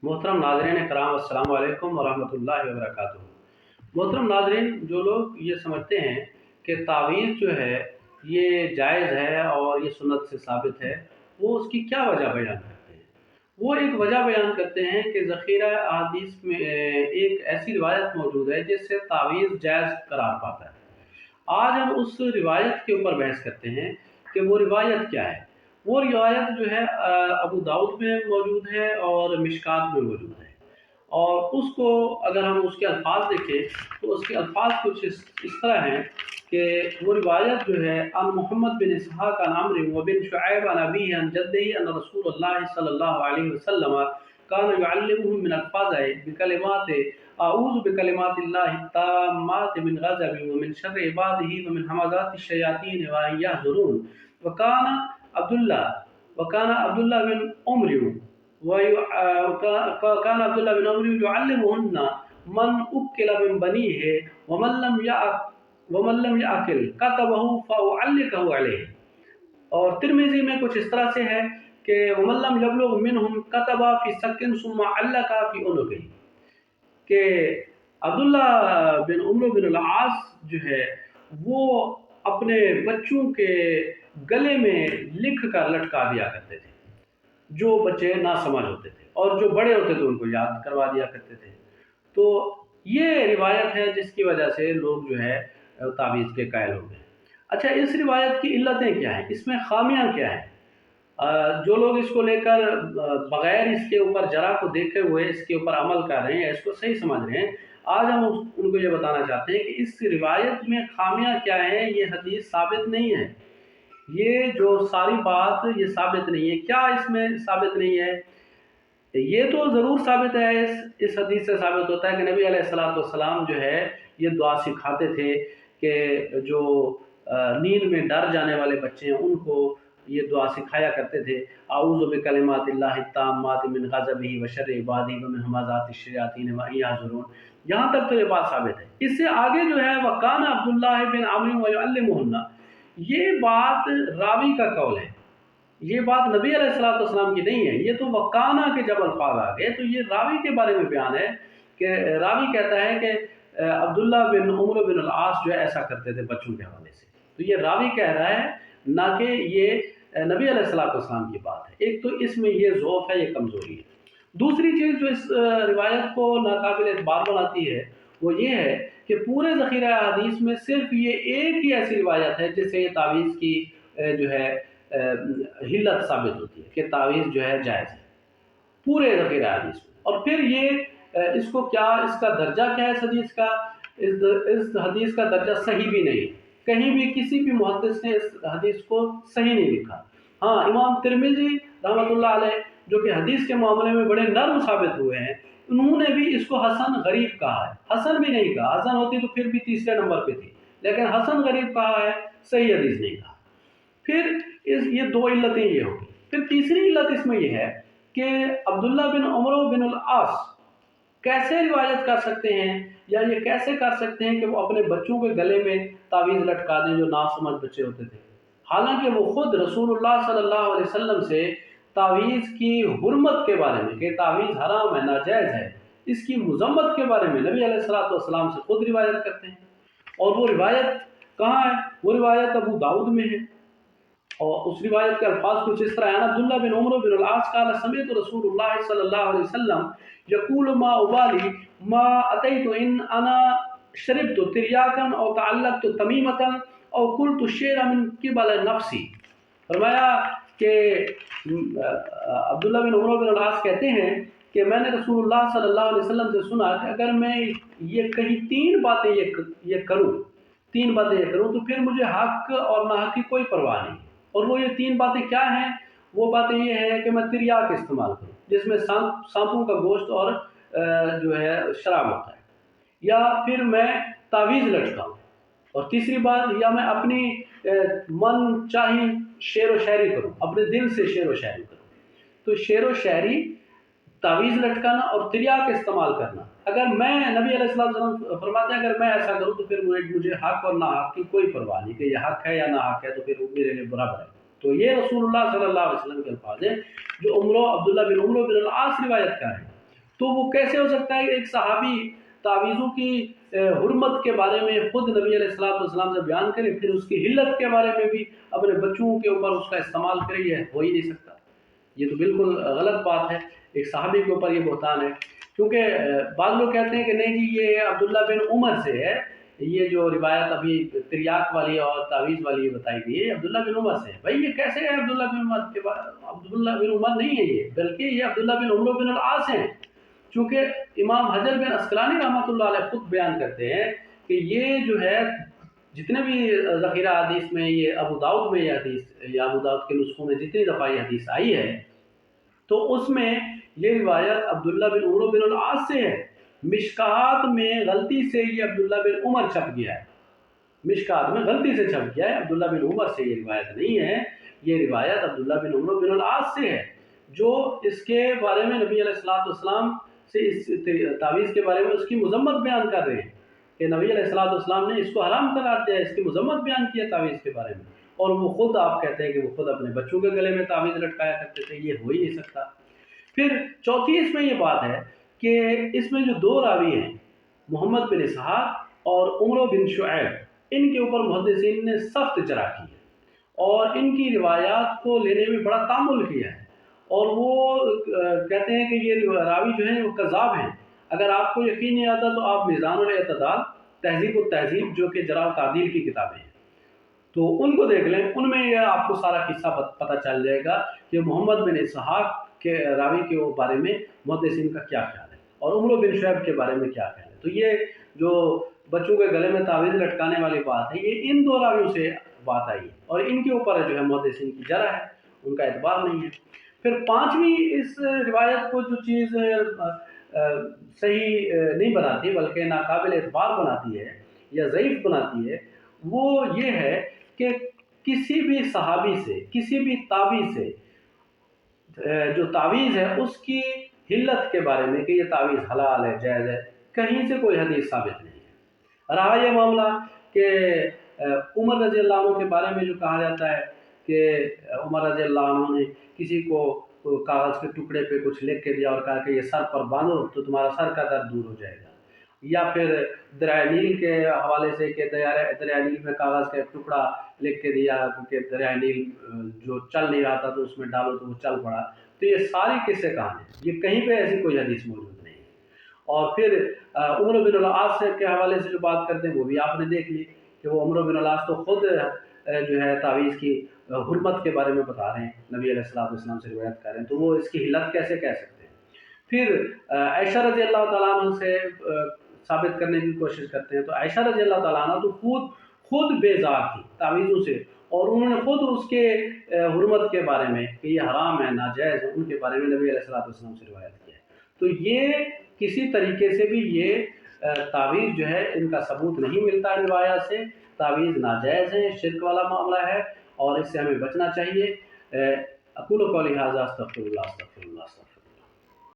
मोहतरम नाज़रीन कराम अस्सलाम वालेकुम वरहमतुल्लाहि वबरकातुहू। मोहतरम नाज़रीन, जो लोग ये समझते हैं कि तावीज़ जो है ये जायज़ है और ये सुन्नत से साबित है, वो उसकी क्या वजह बयान करते हैं। वो एक वजह बयान करते हैं कि ज़ख़ीरा अहादीस में एक ऐसी रिवायत मौजूद है जिससे तावीज़ जायज़ करार पाता है। आज हम उस रिवायत के ऊपर बहस करते हैं कि वो रिवायत क्या है। वो रिवायत जो है अबू दाऊद में मौजूद है और मिशकात में मौजूद है। और उसको अगर हम उसके अल्फाज देखें तो उसके अल्फाज कुछ इस तरह हैं कि वो रिवायत जो है अन मोहम्मद बिन इसहाक़ अन अम्र व बिन शुऐब अन अबीही अन जद्दिही अन रसूलुल्लाह सल्लल्लाहु अलैहि वसल्लम कान युअल्लिमुहुम मिन अल्फाज़ि बिकलिमात अऊज़ु बिकलिमातिल्लाहि ताम्माति मिन गज़बि व मिन शर्रि इबादिही व मिन हमाज़ाति शयातीन व अन यहज़ुरून व कान अब्दुल्लाह बिन उमर कान अब्दुल्लाह बिन उमर युअल्लिमुहुन्ना मन उक्किल मिन बनीहि वमन लम याकिल कतबहु फउअल्लिकहु अलैहि। और तिर्मिज़ी में कुछ इस तरह से है कि वमन लम यबलुग मिनहुम कतबा फी सक्किन सुम्मा अल्लका फी उनुक़िही, कि अब्दुल्ला बिन उमर बिन आस जो है वो अपने बच्चों के गले में लिख कर लटका दिया करते थे। जो बच्चे नासमझ होते थे और जो बड़े होते थे उनको याद करवा दिया करते थे। तो ये रिवायत है जिसकी वजह से लोग जो है तावीज़ के कायल हो गए। अच्छा, इस रिवायत की इल्लतें क्या हैं, इसमें खामियां क्या हैं? जो लोग इसको लेकर बगैर इसके ऊपर जरा को देखे हुए इसके ऊपर अमल कर रहे हैं, इसको सही समझ रहे हैं, आज हम उनको ये बताना चाहते हैं कि इस रिवायत में खामियां क्या हैं। ये हदीस साबित नहीं है, ये जो सारी बात ये साबित नहीं है। क्या इसमें साबित नहीं है? ये तो ज़रूर साबित है, इस हदीस से साबित होता है कि नबी अलैहिस्सलाम जो है ये दुआ सिखाते थे कि जो नींद में डर जाने वाले बच्चे हैं उनको ये दुआ सिखाया करते थे, आऊज़ु बिकलिमातिल्लाहि ताम्माति मिन गज़बिही व शर्रि इबादिही व मिन हमाज़ाति शयातीन व अन यहज़ुरून। यहाँ तक तो ये बात साबित है। इससे आगे जो है वकान अब्दुल्लाह बिन अम्र व युअल्लिमुहुन्ना, ये बात रावी का कौल है, ये बात नबी अलैहिस्सलाम की नहीं है। ये तो वकाना के जब अल्फाज आ गए तो ये रावी के बारे में बयान है कि रावी कहता है कि अब्दुल्ला बिन उमर बिन आस जो है ऐसा करते थे बच्चों के हवाले से। तो ये रावी कह रहा है, ना कि ये नबी अलैहिस्सलाम की बात है। एक तो इसमें ये ज़ौफ़ है, ये कमज़ोरी है। दूसरी चीज़ जो इस रिवायत को नाकाबिल एतबार बनाती है वो ये है कि पूरे ज़ख़ीरा हदीस में सिर्फ ये एक ही ऐसी रिवायत है जिससे ये तावीज़ की जो है हिल्लत साबित होती है कि तावीज़ जो है जायज़ है पूरे ज़ख़ीरा हदीस में। और फिर ये इसको क्या, इसका दर्जा क्या है इस हदीस का? इस हदीस का दर्जा सही भी नहीं, कहीं भी किसी भी मुहद्दिस ने इस हदीस को सही नहीं लिखा। हाँ, इमाम तिर्मिज़ी रहमतुल्लाह अलैह जो कि हदीस के मामले में बड़े नर्म साबित हुए हैं, उन्होंने भी इसको हसन गरीब कहा है। हसन भी नहीं कहा, हसन होती तो फिर भी तीसरे नंबर पे थी, लेकिन हसन गरीब कहा है, सही हदीस नहीं कहा। फिर ये दो इल्लतें ये होगी। फिर तीसरी इल्लत इसमें यह है कि अब्दुल्ला बिन उमर बिन आस कैसे रिवायत कर सकते हैं या ये कैसे कर सकते हैं कि वो अपने बच्चों के गले में तावीज़ लटका दें जो नासमझ बच्चे होते थे, हालांकि वो खुद रसूलुल्लाह सल्लल्लाहु अलैहि वसल्लम से तावीज़ की हुर्मत के बारे में कि तावीज़ हराम है, नाजायज़ है, इसकी मुज़म्मत के बारे में नबी अलैहिस्सलातु वस्सलाम से खुद रिवायत करते हैं। और वो रिवायत कहाँ है? वो रिवायत अबू दाऊद में है। और उस रिवायत के अल्फाज कुछ इस तरह है, अब्दुल्लाह बिन उमर बिन आस क़ाल समिअतु रसूलुल्लाह सल्लल्लाहु अलैहि वसल्लम यक़ूलु मा उबाली मा अतैतु इन अना शरिबतु तिरयाकन औ तअल्लक़तु तमीमतन औ कुल्तु शेरा मिन क़िबल नफ़्सी। फरमाया कि अब्दुल्लाह बिन उमर बिन आस कहते हैं कि मैंने रसूलुल्लाह सल्लल्लाहु अलैहि वसल्लम से सुना कि अगर मैं ये कहीं तीन बातें ये करूं तो फिर मुझे हक और नाहक की कोई परवाह नहीं। और वो ये तीन बातें क्या हैं? वो बातें ये हैं कि मैं तिरयाक इस्तेमाल करूं जिसमें सांपों का गोश्त और जो है शराब होता है, या फिर मैं तावीज़ लटकाऊं, और तीसरी बात, या मैं अपनी मन चाही शेर व शायरी करूं, अपने दिल से शेर व शायरी करूं। तो शेर व शायरी, तावीज़ लटकाना और तिरयाक इस्तेमाल करना, अगर मैं नबी अलैहिस्सलाम फरमाते हैं अगर मैं ऐसा करूं तो फिर मुझे हक और ना हक की कोई परवाह नहीं कि ये हक है या ना हक है, तो फिर वो मेरे लिए बराबर है। तो ये रसूलुल्लाह सल्लल्लाहु अलैहि वसल्लम के अल्फाज हैं जो अब्दुल्लाह बिन उमर बिन आस रिवायत का है। تو وہ کیسے ہو سکتا ہے کہ ایک صحابی تعویذوں کی حرمت کے بارے میں خود نبی علیہ السلام سے بیان کرے، پھر اس کی حلت کے بارے میں بھی اپنے بچوں کے اوپر اس کا استعمال کرے؟ یہ ہو ہی نہیں سکتا، یہ تو بالکل غلط بات ہے، ایک صحابی کے اوپر یہ بہتان ہے۔ کیونکہ بعض لوگ کہتے ہیں کہ نہیں جی یہ عبداللہ بن عمر سے ہے، یہ جو روایت ابھی تریاق والی اور تعویذ والی بتائی گئی ہے عبداللہ بن عمر سے، بھائی یہ کیسے ہے عبداللہ بن عمر کے عبداللہ بن عمر نہیں ہے یہ، بلکہ یہ عبداللہ بن عمرو بن العاص ہیں۔ چونکہ امام حجر بن عسقلانی رحمۃ اللہ علیہ خود بیان کرتے ہیں کہ یہ جو ہے جتنے بھی ذخیرہ حدیث میں یہ ابو داؤد میں یہ حدیث یا ابو داؤد کے نسخوں میں جتنی دفعہ یہ حدیث آئی ہے تو اس میں یہ روایت عبداللہ بن عمرو بن العاص سے ہے۔ مشکات میں غلطی سے یہ عبداللہ بن عمر چھپ گیا ہے، مشکات میں غلطی سے چھپ گیا ہے، عبداللہ بن عمر سے یہ روایت نہیں ہے، یہ روایت عبداللہ بن عمرو بن العاص سے ہے، جو اس کے بارے میں نبی علیہ السلام سے اس تعویذ کے بارے میں اس کی مذمت بیان کر رہے ہیں کہ نبی علیہ السلام نے اس کو حرام قرار دیا، اس کی مذمت بیان کیا تعویذ کے بارے میں، اور وہ خود آپ کہتے ہیں کہ وہ خود اپنے بچوں کے گلے میں تعویذ لٹکایا کرتے تھے، یہ ہو ہی نہیں سکتا۔ پھر چوتھی اس میں یہ بات ہے کہ اس میں جو دو راوی ہیں محمد بن اسحاق اور عمرو بن شعیب، ان کے اوپر محدثین نے سخت جرح کی ہے اور ان کی روایات کو لینے میں بڑا تامل کیا ہے، اور وہ کہتے ہیں کہ یہ راوی جو ہیں وہ کذاب ہیں۔ اگر آپ کو یقین نہیں آتا تو آپ میزان الاعتدال، تہذیب التہذیب جو کہ جرح و تعدیل کی کتابیں ہیں تو ان کو دیکھ لیں، ان میں یہ آپ کو سارا قصہ پتہ چل جائے گا کہ محمد بن اسحاق کے راوی کے بارے میں محدثین کا کیا خیال ہے اور عمرو بن شعیب کے بارے میں کیا خیال ہے۔ تو یہ جو بچوں کے گلے میں تعویذ لٹکانے والی بات ہے یہ ان دو راویوں سے بات آئی ہے اور ان کے اوپر جو ہے محدثین کی جرح ہے، ان کا اعتبار نہیں ہے۔ پھر پانچویں اس روایت کو جو چیز صحیح نہیں بناتی بلکہ ناقابل اعتبار بناتی ہے یا ضعیف بناتی ہے، وہ یہ ہے کہ کسی بھی صحابی سے، کسی بھی تابعی سے جو تعویذ ہے اس کی حلت کے بارے میں کہ یہ تعویذ حلال ہے، جائز ہے، کہیں سے کوئی حدیث ثابت نہیں ہے۔ رہا یہ معاملہ کہ عمر رضی اللہ عنہ کے بارے میں جو کہا جاتا ہے کہ عمر رضی اللہ عنہ نے کسی کو کاغذ کے ٹکڑے پہ کچھ لکھ کے دیا اور کہا کہ یہ سر پر باندھو تو تمہارا سر کا درد دور ہو جائے گا، یا پھر دریائے نیل کے حوالے سے کہ دریائے نیل میں کاغذ کا ایک ٹکڑا لکھ کے دیا کیونکہ دریائے نیل جو چل نہیں رہا تھا تو اس میں ڈالو تو وہ چل پڑا، تو یہ ساری قصے کہانی ہیں، یہ کہیں پہ ایسی کوئی حدیث موجود نہیں ہے۔ اور پھر عمرو بن العاص کے حوالے سے جو بات کرتے ہیں وہ بھی آپ نے دیکھ لی کہ وہ عمرو بن العاص تو خود جو ہے تعویذ کی حرمت کے بارے میں بتا رہے ہیں، نبی علیہ السلام سے روایت کر رہے ہیں، تو وہ اس کی حلت کیسے کہہ سکتے ہیں۔ پھر عائشہ رضی اللہ تعالیٰ عنہ سے ثابت کرنے کی کوشش کرتے ہیں، تو عائشہ رضی اللہ تعالیٰ عنہ تو خود بیزار تھی تعویذوں سے، اور انہوں نے خود اس کے حرمت کے بارے میں کہ یہ حرام ہے، ناجائز ہے، ان کے بارے میں نبی علیہ السلام سے روایت کیا ہے۔ تو یہ کسی طریقے سے بھی یہ تعویذ جو ہے ان کا ثبوت نہیں ملتا روایات سے، تعویذ ناجائز ہے، شرک والا معاملہ ہے اور اس سے ہمیں بچنا چاہیے۔ اقول قولی ھذا استغفر اللہ استغفر اللہ۔